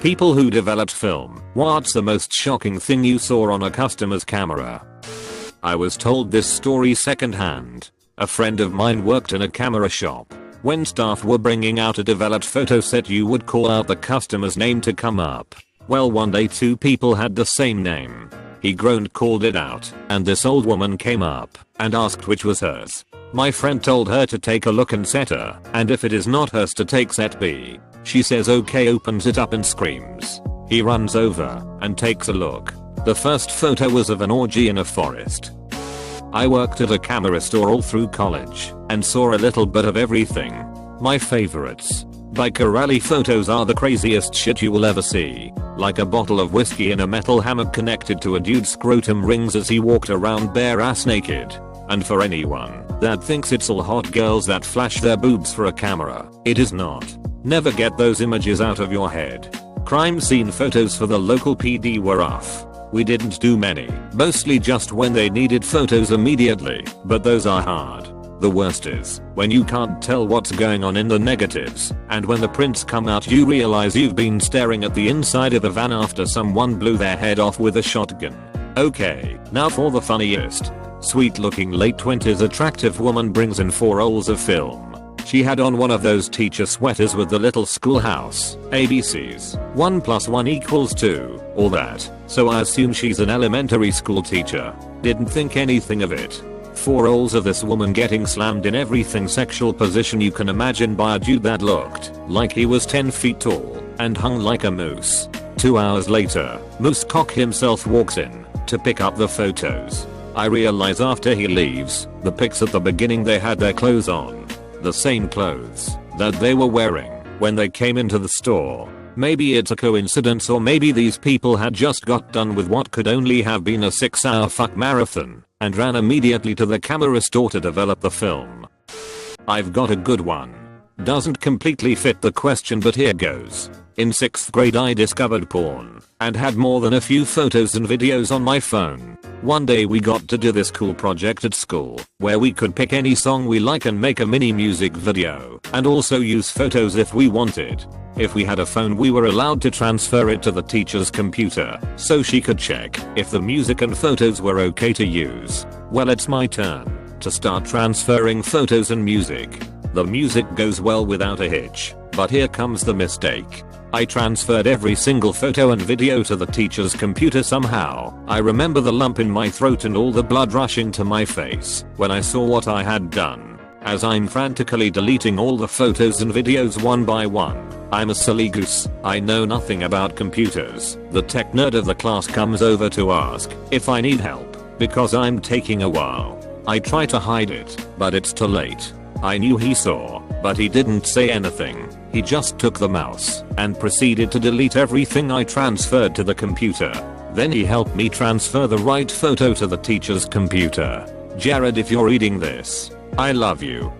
People who developed film. What's the most shocking thing you saw on a customer's camera? I was told this story secondhand. A friend of mine worked in a camera shop. When staff were bringing out a developed photo set, you would call out the customer's name to come up. Well, one day 2 people had the same name. He groaned, called it out, and this old woman came up and asked which was hers. My friend told her to take a look and set her, and if it is not hers to take set B. She says okay, opens it up and screams. He runs over and takes a look. The first photo was of an orgy in a forest. I worked at a camera store all through college and saw a little bit of everything. My favorites. Biker rally photos are the craziest shit you will ever see. Like a bottle of whiskey in a metal hammock connected to a dude's scrotum rings as he walked around bare ass naked. And for anyone that thinks it's all hot girls that flash their boobs for a camera, it is not. Never get those images out of your head. Crime scene photos for the local PD were rough. We didn't do many, mostly just when they needed photos immediately, but those are hard. The worst is when you can't tell what's going on in the negatives, and when the prints come out you realize you've been staring at the inside of a van after someone blew their head off with a shotgun. Okay, now for the funniest. Sweet looking late 20s attractive woman brings in 4 rolls of film. She had on one of those teacher sweaters with the little schoolhouse ABCs. 1 + 1 = 2. All that. So I assume she's an elementary school teacher. Didn't think anything of it. 4 rolls of this woman getting slammed in everything sexual position you can imagine by a dude that looked like he was 10 feet tall and hung like a moose. 2 hours later, Moose Cock himself walks in to pick up the photos. I realize after he leaves, the pics at the beginning they had their clothes on. The same clothes that they were wearing when they came into the store. Maybe it's a coincidence, or maybe these people had just got done with what could only have been a 6-hour fuck marathon and ran immediately to the camera store to develop the film. I've got a good one. Doesn't completely fit the question, but here goes. In 6th grade I discovered porn and had more than a few photos and videos on my phone. One day we got to do this cool project at school where we could pick any song we like and make a mini music video, and also use photos if we wanted. If we had a phone we were allowed to transfer it to the teacher's computer so she could check if the music and photos were okay to use. Well, it's my turn to start transferring photos and music. The music goes well without a hitch, but here comes the mistake. I transferred every single photo and video to the teacher's computer somehow. I remember the lump in my throat and all the blood rushing to my face when I saw what I had done. As I'm frantically deleting all the photos and videos one by one, I'm a silly goose. I know nothing about computers. The tech nerd of the class comes over to ask if I need help because I'm taking a while. I try to hide it, but it's too late. I knew he saw, but he didn't say anything. He just took the mouse and proceeded to delete everything I transferred to the computer. Then he helped me transfer the right photo to the teacher's computer. Jared, if you're reading this, I love you.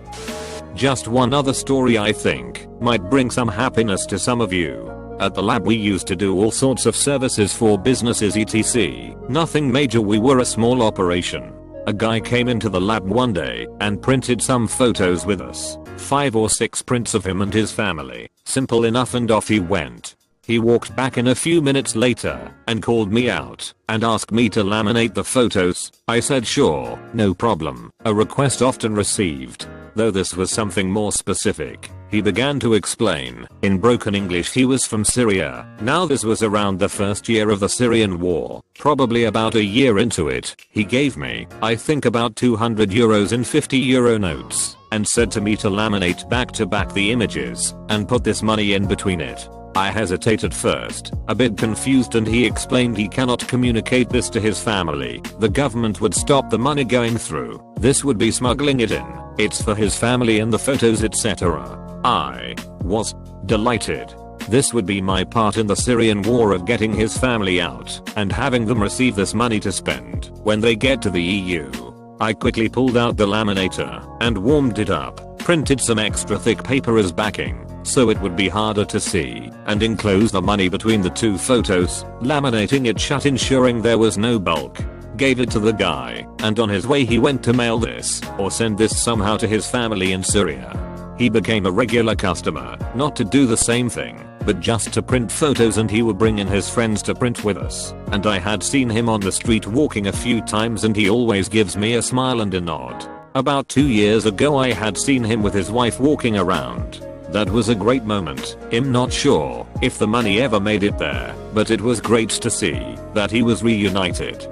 Just one other story I think might bring some happiness to some of you. At the lab we used to do all sorts of services for businesses etc. Nothing major, we were a small operation. A guy came into the lab one day and printed some photos with us. 5 or 6 prints of him and his family. Simple enough, and off he went. He walked back in a few minutes later and called me out and asked me to laminate the photos. I said sure, no problem, a request often received. Though this was something more specific, he began to explain in broken English he was from Syria. Now this was around the first year of the Syrian war, probably about a year into it. He gave me, I think, about €200 in €50 notes and said to me to laminate back to back the images and put this money in between it. I hesitated first, a bit confused, and he explained he cannot communicate this to his family. The government would stop the money going through. This would be smuggling it in. It's for his family and the photos etc. I was delighted. This would be my part in the Syrian war of getting his family out and having them receive this money to spend when they get to the EU. I quickly pulled out the laminator and warmed it up, printed some extra thick paper as backing so it would be harder to see, and enclosed the money between the 2 photos, laminating it shut ensuring there was no bulk. Gave it to the guy, and on his way he went to mail this or send this somehow to his family in Syria. He became a regular customer, not to do the same thing, but just to print photos, and he would bring in his friends to print with us. And I had seen him on the street walking a few times, and he always gives me a smile and a nod. About 2 years ago I had seen him with his wife walking around. That was a great moment. I'm not sure if the money ever made it there, but it was great to see that he was reunited.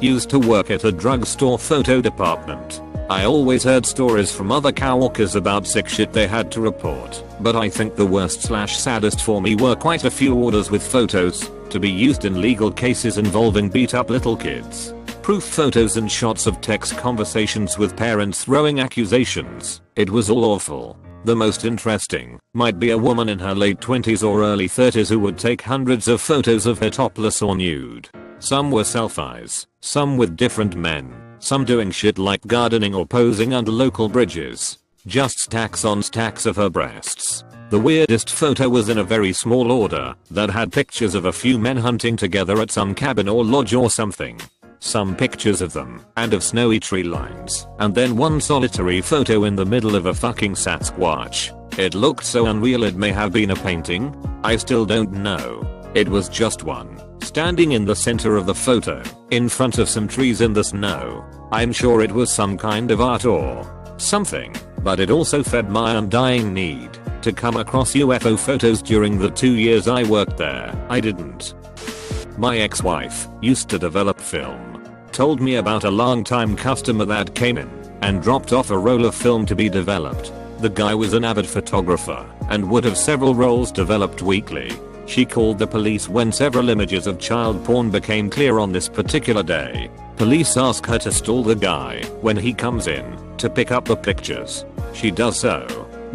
Used to work at a drugstore photo department. I always heard stories from other coworkers about sick shit they had to report, but I think the worst/saddest for me were quite a few orders with photos to be used in legal cases involving beat up little kids. Proof photos and shots of text conversations with parents throwing accusations. It was all awful. The most interesting might be a woman in her late 20s or early 30s who would take hundreds of photos of her topless or nude. Some were selfies, some with different men, some doing shit like gardening or posing under local bridges. Just stacks on stacks of her breasts. The weirdest photo was in a very small order that had pictures of a few men hunting together at some cabin or lodge or something. Some pictures of them and of snowy tree lines, and then one solitary photo in the middle of a fucking Sasquatch. It looked so unreal it may have been a painting. I still don't know. It was just one, standing in the center of the photo, in front of some trees in the snow. I'm sure it was some kind of art or something, but it also fed my undying need to come across UFO photos during the 2 years I worked there. I didn't. My ex-wife used to develop film. Told me about a long-time customer that came in and dropped off a roll of film to be developed. The guy was an avid photographer and would have several rolls developed weekly. She called the police when several images of child porn became clear on this particular day. Police ask her to stall the guy when he comes in to pick up the pictures. She does so.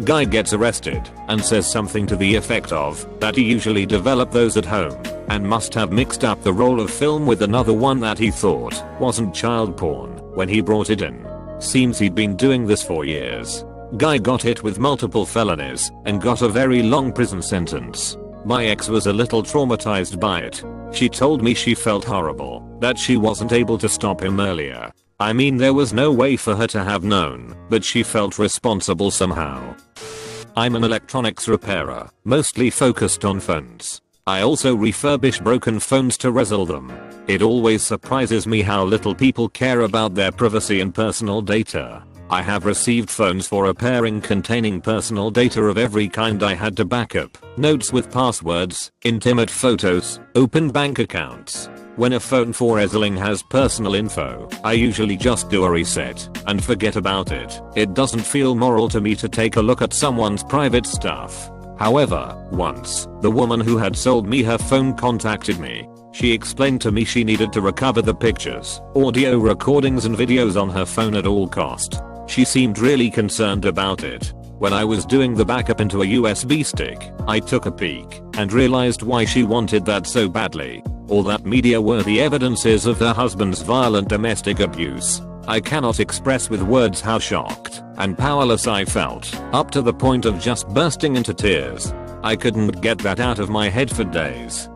Guy gets arrested and says something to the effect of that he usually developed those at home and must have mixed up the roll of film with another one that he thought wasn't child porn when he brought it in. Seems he'd been doing this for years. Guy got hit with multiple felonies and got a very long prison sentence. My ex was a little traumatized by it. She told me she felt horrible that she wasn't able to stop him earlier. I mean, there was no way for her to have known, but she felt responsible somehow. I'm an electronics repairer, mostly focused on phones. I also refurbish broken phones to resell them. It always surprises me how little people care about their privacy and personal data. I have received phones for repairing containing personal data of every kind. I had to back up notes with passwords, intimate photos, open bank accounts. When a phone for reselling has personal info, I usually just do a reset and forget about it. It doesn't feel moral to me to take a look at someone's private stuff. However, once, the woman who had sold me her phone contacted me. She explained to me she needed to recover the pictures, audio recordings and videos on her phone at all cost. She seemed really concerned about it. When I was doing the backup into a USB stick, I took a peek and realized why she wanted that so badly. All that media-worthy evidences of her husband's violent domestic abuse. I cannot express with words how shocked and powerless I felt, up to the point of just bursting into tears. I couldn't get that out of my head for days.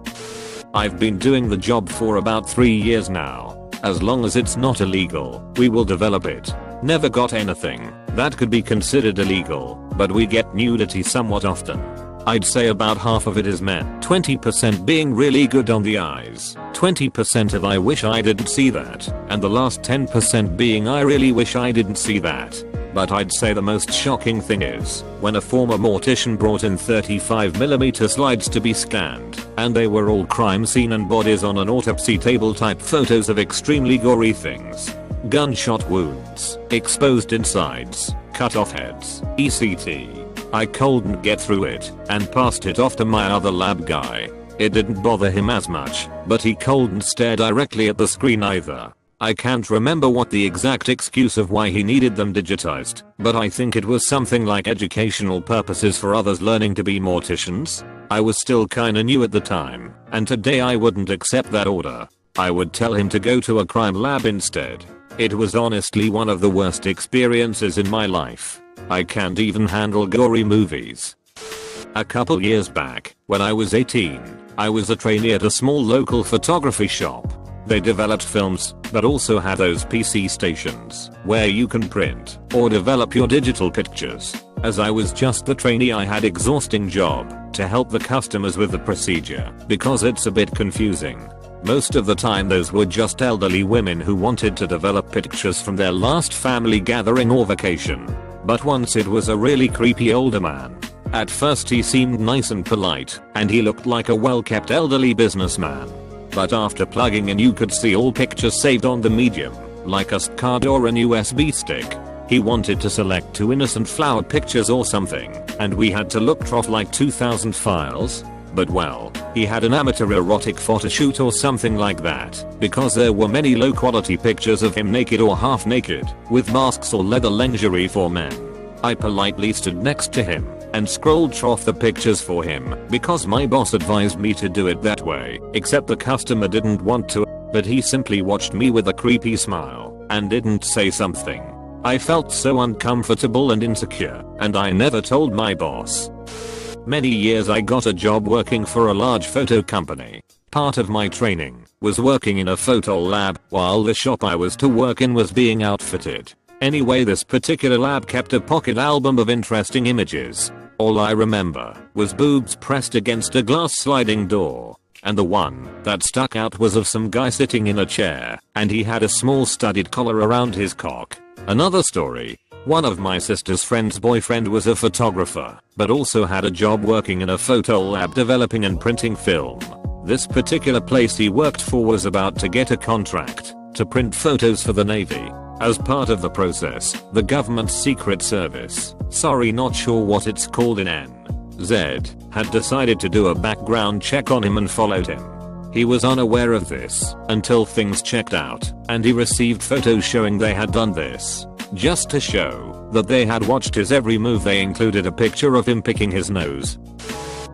I've been doing the job for about 3 years now. As long as it's not illegal, we will develop it. Never got anything that could be considered illegal, but we get nudity somewhat often. I'd say about half of it is men, 20% being really good on the eyes, 20% of I wish I didn't see that, and the last 10% being I really wish I didn't see that. But I'd say the most shocking thing is when a former mortician brought in 35mm slides to be scanned, and they were all crime scene and bodies on an autopsy table type photos of extremely gory things. Gunshot wounds, exposed insides, cut off heads, ECT. I couldn't get through it and passed it off to my other lab guy. It didn't bother him as much, but he couldn't stare directly at the screen either. I can't remember what the exact excuse of why he needed them digitized, but I think it was something like educational purposes for others learning to be morticians. I was still kinda new at the time, and today I wouldn't accept that order. I would tell him to go to a crime lab instead. It was honestly one of the worst experiences in my life. I can't even handle gory movies. A couple years back, when I was 18, I was a trainee at a small local photography shop. They developed films, but also had those PC stations, where you can print or develop your digital pictures. As I was just the trainee, I had exhausting job to help the customers with the procedure because it's a bit confusing. Most of the time those were just elderly women who wanted to develop pictures from their last family gathering or vacation. But once it was a really creepy older man. At first he seemed nice and polite, and he looked like a well-kept elderly businessman. But after plugging in you could see all pictures saved on the medium, like a SD card or an USB stick. He wanted to select 2 innocent flower pictures or something, and we had to look through like 2,000 files. But well, he had an amateur erotic photo shoot or something like that, because there were many low quality pictures of him naked or half naked, with masks or leather lingerie for men. I politely stood next to him and scrolled through the pictures for him because my boss advised me to do it that way, except the customer didn't want to, but he simply watched me with a creepy smile and didn't say something. I felt so uncomfortable and insecure, and I never told my boss. Many years I got a job working for a large photo company. Part of my training was working in a photo lab while the shop I was to work in was being outfitted. Anyway, this particular lab kept a pocket album of interesting images. All I remember was boobs pressed against a glass sliding door. And the one that stuck out was of some guy sitting in a chair, and he had a small studded collar around his cock. Another story. One of my sister's friend's boyfriend was a photographer, but also had a job working in a photo lab developing and printing film. This particular place he worked for was about to get a contract to print photos for the Navy. As part of the process, the government's secret service, sorry not sure what it's called in NZ, had decided to do a background check on him and followed him. He was unaware of this until things checked out, and he received photos showing they had done this. Just to show that they had watched his every move, they included a picture of him picking his nose.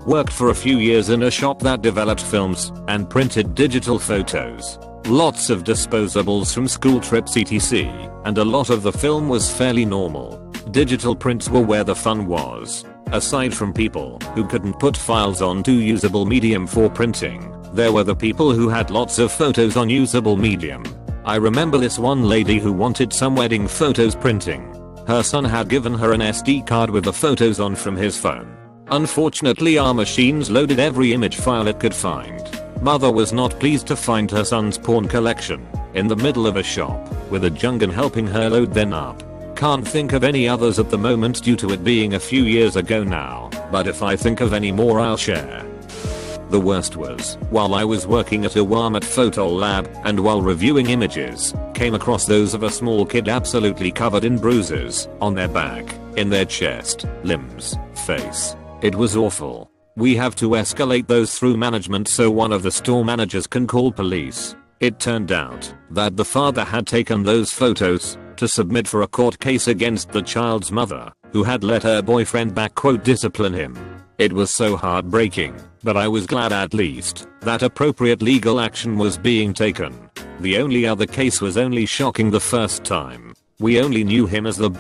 Worked for a few years in a shop that developed films and printed digital photos. Lots of disposables from school trips etc, and a lot of the film was fairly normal. Digital prints were where the fun was. Aside from people who couldn't put files onto usable medium for printing, there were the people who had lots of photos on usable medium. I remember this one lady who wanted some wedding photos printing. Her son had given her an SD card with the photos on from his phone. Unfortunately, our machines loaded every image file it could find. Mother was not pleased to find her son's porn collection in the middle of a shop, with a Jungan helping her load them up. Can't think of any others at the moment due to it being a few years ago now, but if I think of any more I'll share. The worst was, while I was working at a Walmart photo lab and while reviewing images, came across those of a small kid absolutely covered in bruises, on their back, in their chest, limbs, face. It was awful. We have to escalate those through management so one of the store managers can call police. It turned out that the father had taken those photos to submit for a court case against the child's mother, who had let her boyfriend discipline him. It was so heartbreaking, but I was glad at least that appropriate legal action was being taken. The only other case was only shocking the first time. We only knew him as the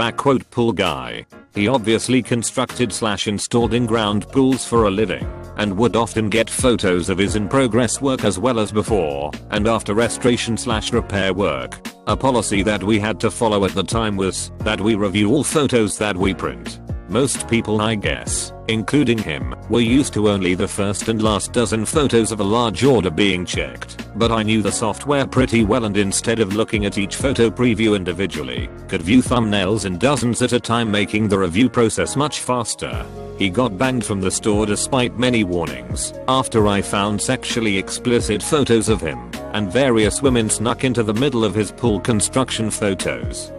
pool guy. He obviously constructed/installed in-ground pools for a living, and would often get photos of his in-progress work as well as before and after restoration/repair work. A policy that we had to follow at the time was that we review all photos that we print. Most people, I guess, including him, were used to only the first and last dozen photos of a large order being checked, but I knew the software pretty well, and instead of looking at each photo preview individually, could view thumbnails in dozens at a time, making the review process much faster. He got banned from the store despite many warnings after I found sexually explicit photos of him, and various women snuck into the middle of his pool construction photos.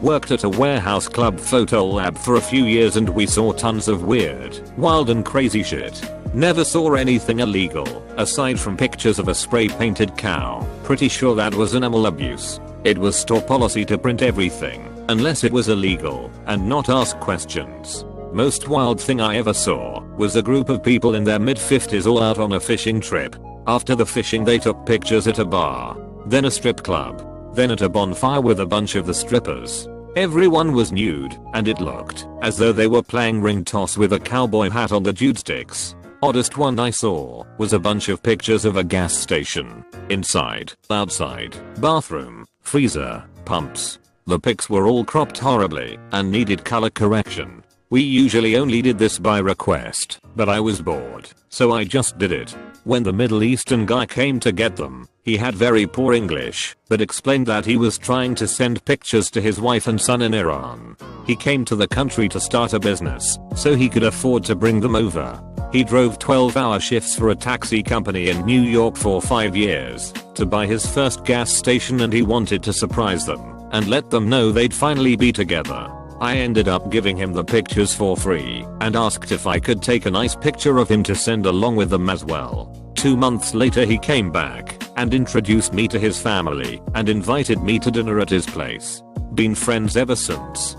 Worked at a warehouse club photo lab for a few years and we saw tons of weird, wild and crazy shit. Never saw anything illegal, aside from pictures of a spray painted cow. Pretty sure that was animal abuse. It was store policy to print everything, unless it was illegal, and not ask questions. Most wild thing I ever saw was a group of people in their mid-50s all out on a fishing trip. After the fishing they took pictures at a bar, then a strip club, then at a bonfire with a bunch of the strippers. Everyone was nude, and it looked as though they were playing ring toss with a cowboy hat on the jude sticks. Oddest one I saw was a bunch of pictures of a gas station. Inside, outside, bathroom, freezer, pumps. The pics were all cropped horribly and needed color correction. We usually only did this by request, but I was bored, so I just did it. When the Middle Eastern guy came to get them, he had very poor English, but explained that he was trying to send pictures to his wife and son in Iran. He came to the country to start a business, so he could afford to bring them over. He drove 12-hour shifts for a taxi company in New York for 5 years to buy his first gas station, and he wanted to surprise them and let them know they'd finally be together. I ended up giving him the pictures for free and asked if I could take a nice picture of him to send along with them as well. 2 months later he came back and introduced me to his family and invited me to dinner at his place. Been friends ever since.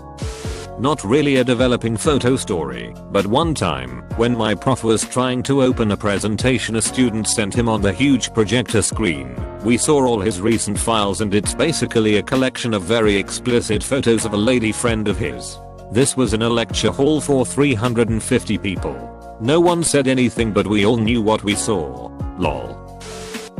Not really a developing photo story, but one time, when my prof was trying to open a presentation a student sent him on the huge projector screen, we saw all his recent files, and it's basically a collection of very explicit photos of a lady friend of his. This was in a lecture hall for 350 people. No one said anything, but we all knew what we saw. Lol.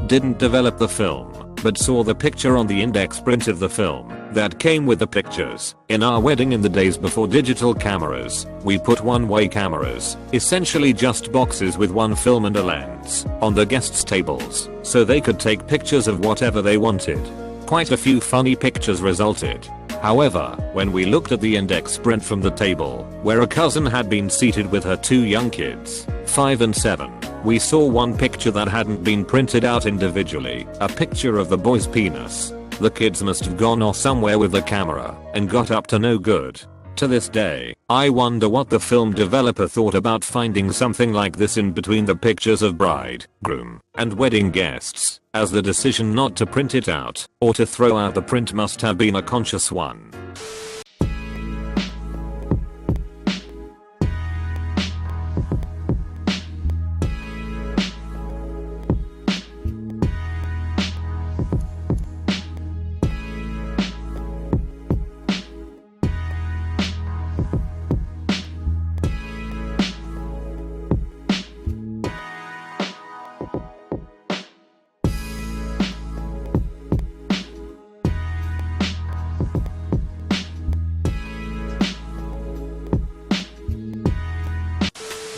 Didn't develop the film, but saw the picture on the index print of the film that came with the pictures. In our wedding in the days before digital cameras, we put one-way cameras, essentially just boxes with one film and a lens, on the guests' tables, so they could take pictures of whatever they wanted. Quite a few funny pictures resulted. However, when we looked at the index print from the table, where a cousin had been seated with her 2 young kids, 5 and 7, we saw one picture that hadn't been printed out individually, a picture of the boy's penis. The kids must have gone off somewhere with the camera and got up to no good. To this day, I wonder what the film developer thought about finding something like this in between the pictures of bride, groom, and wedding guests, as the decision not to print it out or to throw out the print must have been a conscious one.